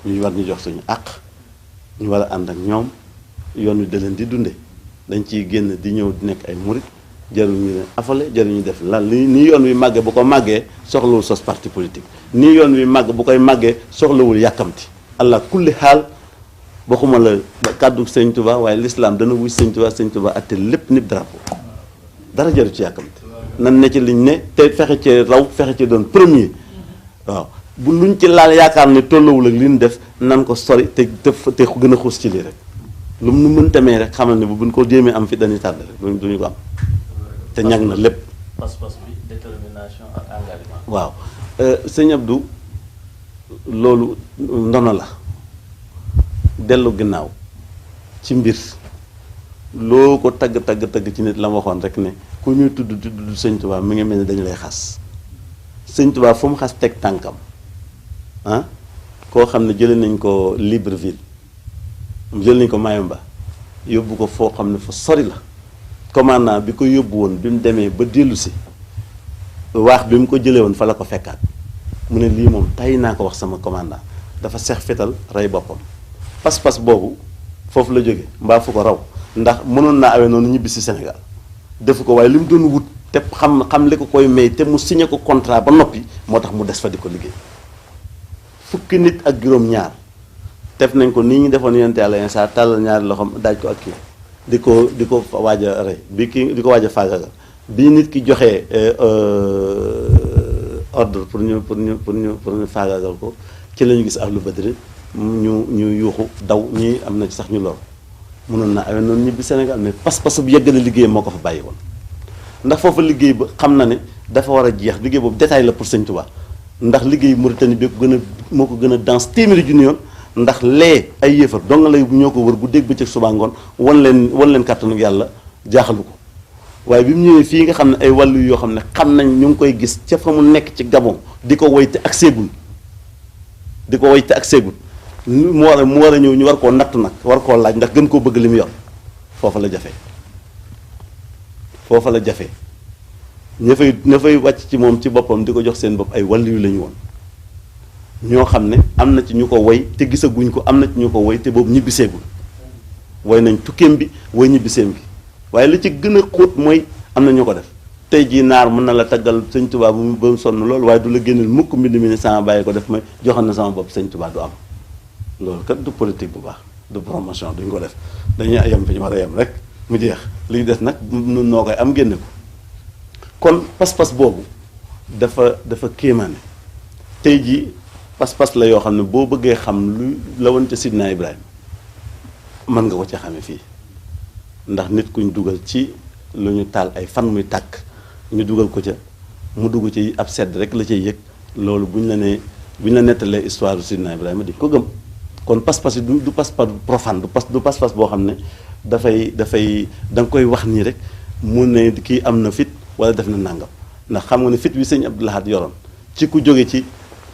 ñu war ñu jox suñu àq ñu war a ànd ak ñoom yoon wi da leen di dunde dañ ciy génn di ñëw di nekk ay murit jarul ñu leen afale jarul ñu def lan nii yoon wi màggee bu ko màggee soxlawul sos parti politique nii yoon wi màgg bu koy màggee soxlawul yàkkamti allah kulli xaal waxuma la kàddu sëñ Tuba waaye l'islam dana wuy sëñ Tuba atte lépp nit drapeau dara jaru ci yàkkamti nan ne ci liñ ne te fexe ci raw fexe ci doon premier waaw bu luñ ci laal yaakaar ne tollawul ak li ñu def nan ko sori te gën a xuus ci lii rek lu mu nu mën tamee rek xamal ne bu buñ ko jéemee am fi dañuy tàdd rek duñu ko am te ñag na lépp. pas-pas bi détermination ak engagement. waaw sëñ Abdou loolu ndono la dellu ginnaaw ci mbir loo ko tagg ci nit la ma waxoon rek ne ku ñuy tudd sëñ Tuubaa mi ngi mel ni dañu lay xas sëñ Tuubaa fu mu xas teg tànkam ah koo xam ne jëlee nañ ko Libreville jëlee nañ ko Mayumba yóbbu ko foo xam ne fa sori la commandant bi ko yóbbu woon bi mu demee ba dellu si waax bi mu ko jëlee woon fa la ko fekkaat mu ne lii moom tay naa ko wax sama commandant dafa seex fetal rey boppam pas-pas boobu foofu la jóge mbaa fu ko raw ndax mënoon naa awee noonu ñibbi si Sénégal defu ko waaye li mu doon wut te xam li ko koy may te mu signé ko contrat ba noppi moo tax mu des fa di ko liggéey fukki nit ak juróom-ñaar def nañ ko nii ñu defoon yonent Yàlla Iisaa tàllal ñaari loxoom daaj ko ak kii di ko waaj a rey bi kii di ko waaj a faagagal bi nit ki joxee ordre pour ñu faagagal ko ci la ñu gis ahlu badri ñu yuuxu daw ñii am na ci sax ñu lor mënoon naa awee noonu ñibbi Sénégal mais pas-pas bu yeggale liggéey moo ko fa bàyyi woon ndax foofu liggéey ba xam na ne dafa war a jeex liggéey boobu détail la pour Sëñ Tuubaa ndax liggéey Mauritanie bi moo ko gën a danse téeméeri junni yoon ndax lee ay yéefar dong lay ñoo ko wër bu dégg bëccëg suba ngoon wan leen kàttanu yàlla jaaxalu ko waaye bi mu ñëwee fii nga xam ne ay wàllu yoo xam ne xam nañ ñu ngi koy gis ca fa mu nekk ci Gabon di ko woy te ak seegul mu war a ñëw ñu war koo natt nag war koo laaj ndax gën koo bëgg li mu yor foofa la jafe ña fay wàcc ci moom ci boppam di ko jox seen bopp ay wàllu yu la ñu woon ñoo xam ne am na ci ñu ko woy te gisaguñ ko am na ci ñu ko woy te boobu ñibbiseegul woy nañ tukkeem bi woy ñibbiseem bi waaye li ci gën a xóot mooy am na ñu ko def tey jii naar mën na la taggal Sëñ Tuubaa ba mu sonn loolu waaye du la génneel mukk mbind mi ne sama bàyyi ko def may joxoon na sama bopp Sëñ Tuubaa du am loolu kat du politique bu baax du promotion duñ ko def dañuy yem fi ñu war a yem rek mu jeex liy des nag nun noo koy am génne ko kon pas-pas boobu dafa kéemaane tey jii pas-pas la yoo xam ne boo bëggee xam lu la woon ca Sidna Ibrahima mën nga ko ca xame fii ndax nit kuñ dugal ci lu ñu taal ay fan muy tàkk ñu dugal ko ca mu dugg ci ab sedd rek la cay yëg loolu bu ñu la nettalee histoire du Sidna Ibrahima di ko gëm kon pas-pas yi du pas-pas profane du pas-pas boo xam ne dafay da nga koy wax nii rek mu ne kii am na fit wala def na nàngam ndax xam nga ne fit wi sëñ Abdou Lahad yoroon ci ku jóge ci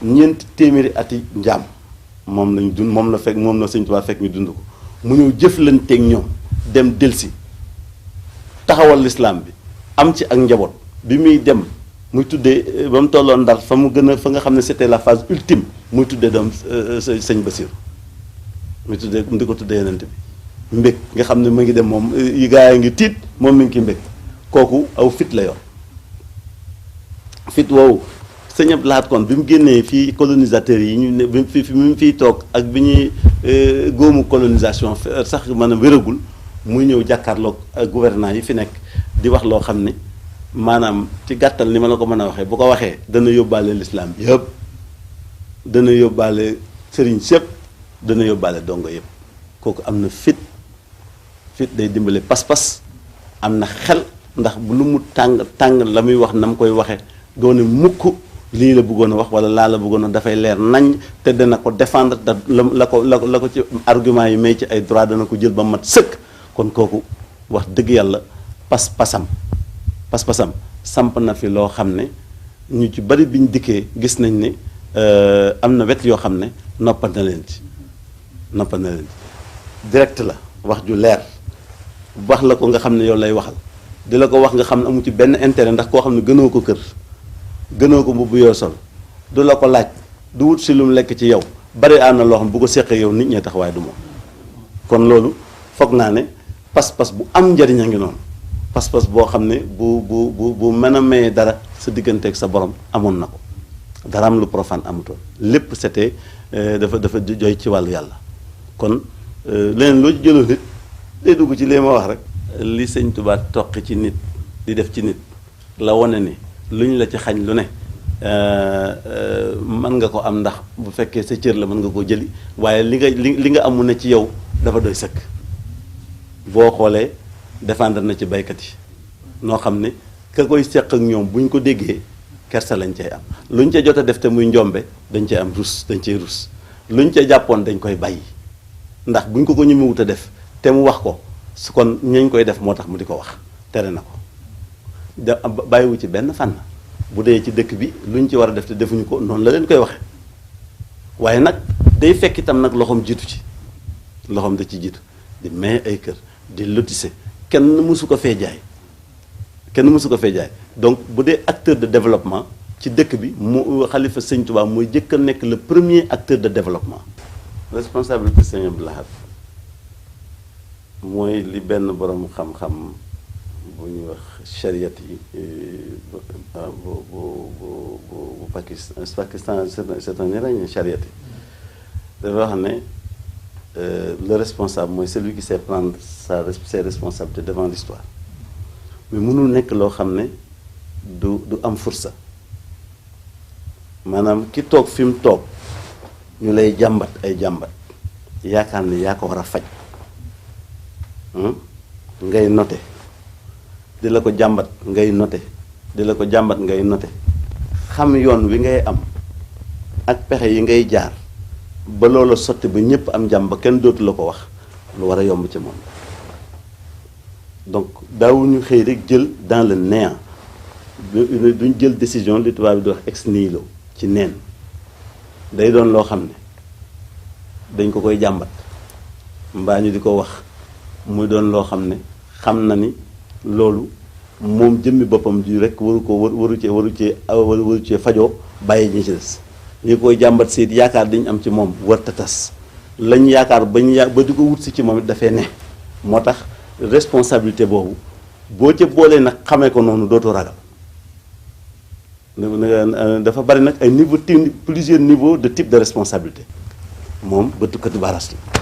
ñeenti téeméeri ati njaam moom lañ dund moom la Sëñ Tuubaa fekk ñu dund ko mu ñëw jëflanteeg ñoom dem delsi taxawal lislaam bi am ci ak njaboot bi muy dem muy tuddee ba mu tolloon Ndar fa nga xam ne c'était la phase ultime muy tuddee doom sëñ Basiru muy tuddee di ko tuddee yenente bi mbég nga xam ne mu ngi dem moom yi gaa yi ngi tiit moom mi ngi ki mbég kooku aw fit la yor fit woowu sëñ Abdou Lahad kon bi mu génnee fii colonisateurs yi ñu ne bi mu fiy toog ak bi ñuy góomu colonisation sax maanaam wéragul muy ñëw jàkkaarloog ak gouvernant yi fi nekk di wax loo xam ne maanaam ci gàttal ni ma la ko mën a waxee bu ko waxee dana yóbbaale lislaam yëpp dana yóbbaale sëriñ sëpp dana yóbbaale dongo yëpp kooku am na fit day dimbale pas-pas am na xel ndax bu lu mu tàng la muy wax na mu koy waxee doone mukk lii la bëggoon a wax wala laa la bëggoon a dafay leer nañ te dana ko défendre da la ko ci argument yi may ci ay droit dana ko jël ba mat sëkk kon kooku wax dëgg yàlla pas-pasam samp na fi loo xam ne ñu ci bari biñ dikkee gis nañ ne am na wet yoo xam ne noppal na leen ci direct la wax ju leer wax la ko nga xam ne yow lay waxal di la ko wax nga xam ne amu ci benn intérêt ndax koo xam ne gënoo ko kër gënoo ko mbubb yoo sol du la ko laaj du wut si lu mu lekk ci yow bari na loo xam bu ko seqee yow nit ñee tax waaye du moom. kon loolu foog naa ne pas-pas bu am njariñ a ngi noonu pas-pas boo xam ne bu mën a maye dara sa digganteeg sa borom amoon na ko dara am lu profane amutoon lépp c'était dafa joy ci wàllu yàlla. kon leneen loo ci jëloon nit day dugg ci li ma wax rek. li sëñ Tuubaa toqi ci nit di def ci nit la wane ni lu ñu la ci xañ lu ne mën nga ko am ndax bu fekkee sa cër la mën nga koo jëli waaye li nga amu ne ci yow dafa doy sëkk. boo xoolee défendre na ci baykat yi noo xam ne ka koy seq ak ñoom buñ ko déggee kersa lañ cay am luñ ca jot a def te muy njombe dañ cay am rus dañ cay rus luñ ca jàppoon dañ koy bàyyi ndax buñ ko ñemewut a def te mu wax ko su kon ñañ koy def moo tax mu di ko wax tere na ko bàyyiwu ci benn fànn bu dee ci dëkk bi luñ ci war a def te defuñu ko noonu la leen koy waxe waaye nag day fekk itam nag loxoom jiitu ci loxoom da ci jiitu di may ay kër di lotissé kenn mësu ko fee jaay donc bu dee acteur de développement ci dëkk bi mu xalifa sëñ Tuubaa mooy jëkk a nekk le premier acteur de développement. responsabilité sëñ Abdou Lahad mooy li benn borom xam-xam bu ñuy wax chariat yi bu Pakistan c'est un iranien chariat yi dafa wax ne le responsable mooy celui qui sait prendre ses responsabilités devant l'histoire mais mënul nekk loo xam ne du am fursa maanaam ki toog fi mu toog ñu lay jàmbat ay jàmbat yaakaar ne yaa ko war a faj ngay noté di la ko jàmbat ngay noté di la ko jàmbat ngay noté xam yoon wi ngay am ak pexe yi ngay jaar ba loola sotti ba ñëpp am jàmm ba kenn dootu la ko wax lu war a yomb ci moom donc daawuñu xëy rek jël dans le néant duñ jël décision li tubaab bi di wax ex nihilo ci neen day doon loo xam ne dañ ko koy jàmbat mbaa ñu di ko wax muy doon loo xam ne xam na ni loolu moom jëmmi boppam ji rek waru cee fajoo bàyyi ñi ci des ñi koy jàmbat seet yaakaar dañu am ci moom warta tas lañ yaakaar ba di ko wut si ci moom it dafay ne moo tax responsabilité boobu boo ca boolee nag xamee ko noonu dootoo ragal dafa bari nag ay niveau plusieurs niveaux de type de responsabilité moom bëtukati baras la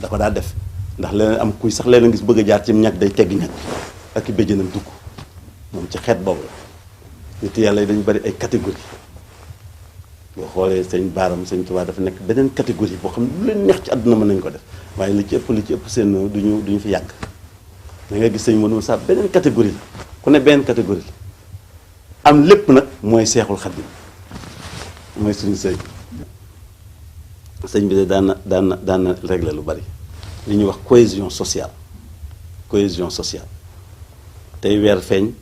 da ko daa def ndax leneen am kuy sax leneen gis bëgg a jaar ci ñag day tegg ñag ak i béjjënam dugg moom ci xeet boobu la nit yàlla yi dañu bari ay catégorie boo xoolee sëñ Baaram sëñ Tuubaa dafa nekk beneen catégorie boo xam ne lu leen neex ci àdduna mën nañu ko def waaye li ci ëpp seen duñu fi yàgg da nga gis sëñ Modou Moussa beneen catégorie la ku ne beneen catégorie la am lépp nag mooy Seexul Xadiim mooy suñu sëñ bi de daan na régler lu bari li ñuy wax cohésion sociale tey weer feeñ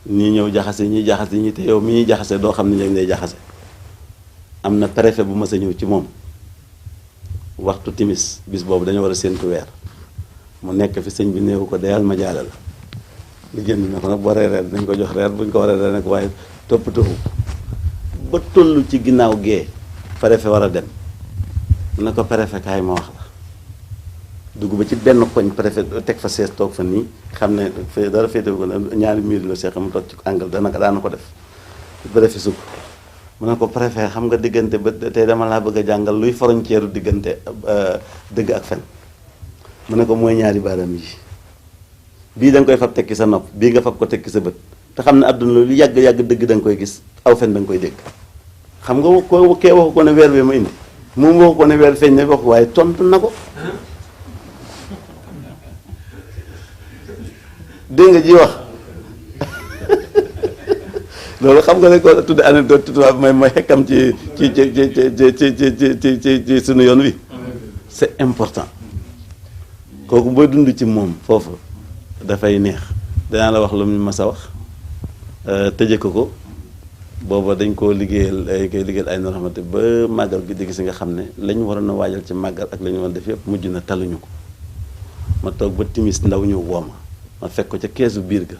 ñii ñëw jaxase ñi jaxase ñi te yow mi ñuy jaxase doo xam ne dañ lay jaxase am na préfet bu mas a ñëw ci moom waxtu timis bis boobu dañoo war a séentu weer mu nekk fi sëñ bi néewu ko deyal ma jaale la li génn na ko nag boo reeree dañ ko jox reer buñ ko war a reer nag waaye toppatoo ba toll ci ginnaaw gee préfet war a dem na ko préfet kaay ma wax la dugg ba ci benn koñ préfet teg fa sees toog fa nii xam ne dara féetewu ko ne ñaari miir la seex mu toog ci angle daana ko def préfet sukk mu ne ko préfet xam nga diggante ba tey dama laa bëgg a jàngal luy frontière diggante dëgg ak fen mu ne ko mooy ñaari baaraam yi bii da nga koy fab tekki sa nopp bii nga fab ko tekki sa bët te xam ne àdduna loolu yàgg-yàgg dëgg da nga koy gis aw fen da nga koy dégg xam nga ko kee waxu ko ne weer bi ma indi moom waxu ko ne weer feeñ ne waxu waaye tontu na ko dégg nga ji wax loolu xam nga ne ko tudde anecdote tubaab may xekkam ci sunu yoon wi c'est important kooku booy dund ci moom foofu dafay neex danaa la wax lu mu mas a wax tëje ko booba dañ koo liggéeyal ay normalité ba màggal gi di gis nga xam ne lañ waroon a waajal ci màggal ak la ñu waroon def yëpp mujj na taluñu ko ma toog ba timis ndaw ñëw wooma ma fekk ko ca keesu biir ga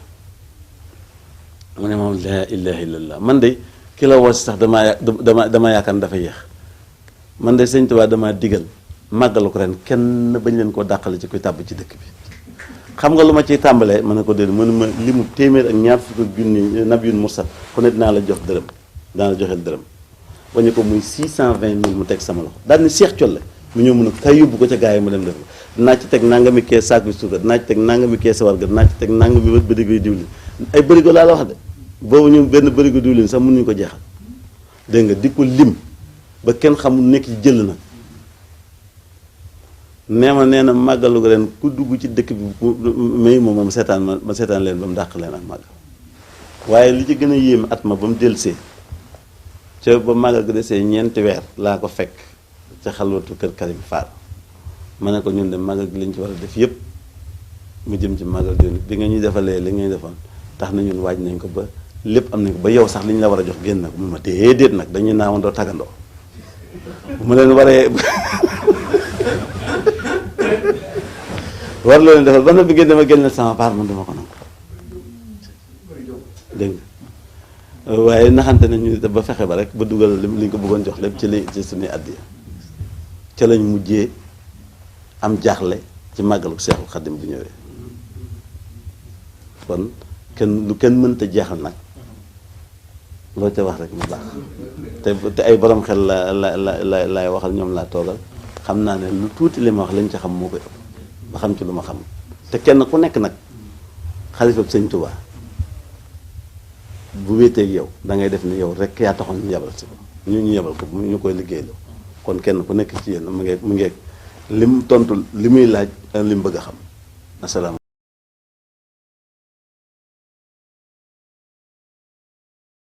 mu ne moom laa ilaha illallah man de ki la woo si sax dama yaakaar ne dafa yéex man de sëñ Tuubaa damaa digal màggalu ko ren kenn bañ leen koo dàqale ci kuy tàbb ci dëkk bi xam nga lu ma ciy tàmbalee ma ne ko déedéet mënuma limu téeméer ak ñaar fukk ak junni nabiyun mursal ku ne dinaa la jox dërëm dinaa la joxeel dërëm wañu ko muy 620 000 mu teg sama loxo daal ni Seex Colle mu ñëw mun a kay yóbbu ko ca gaa yi mu dem def ko dinaa ci teg nangami kees saako suukar dinaa ci teg nangami kees warga dinaa ci teg nangami bërigo diwlin ay bërigo laa la wax de boobu ñu benn bërigo diwlin sax mënuñu ko jeexal dégg nga di ko lim ba kenn xamul nekk ci jël na nee na màggalu ko ren ku dugg ci dëkk bi may moom seetaan ma seetaan leen ba mu dàq leen ak màggal waaye li ci gën a yéem at ma ba mu dellusee ca ba màggal ga desee ñeenti weer laa ko fekk ca xalwatu kër Karim Fall ma ne ko ñun de màggal gi lañ ci war a def yépp mu jëm ci màggal gi bi nga ñuy defalee li ngay defoon tax na ñun waaj nañ ko ba lépp am nañ ko ba yow sax li ñu la war a jox génn na ko mun ma déedéet nag dañuy naawandoo tàggandoo bu ma leen waree war loo leen defal ba na bi ngeen dama génne sama part man dama ko nangu dégg nga waaye naxante nañu ba fexe ba rek ba dugal li ñu ko bëggoon jox lépp ci suñuy addiya ca lañ mujjee am jaaxle ci màggalu Seexul Xaddim bu ñëwee kon kenn mënta jeexal nag loo ca wax rek mu baax te ay borom xel laay waxal ñoom laa toogal xam naa ne lu tuuti li ma wax lañ ca xam moo koy ëpp ba xam ci lu ma xam te kenn ku nekk nag xalifab Sëñ Tuubaa bu wéeteeg yow da ngay def ni yow rek yaa taxoon ñu yabal si ko ñu yabal ko ñu koy liggéeyloo kon kenn ku nekk ci yéen mu ngeeg lim tontu li muy laaj li mu bëgg a xam asalaam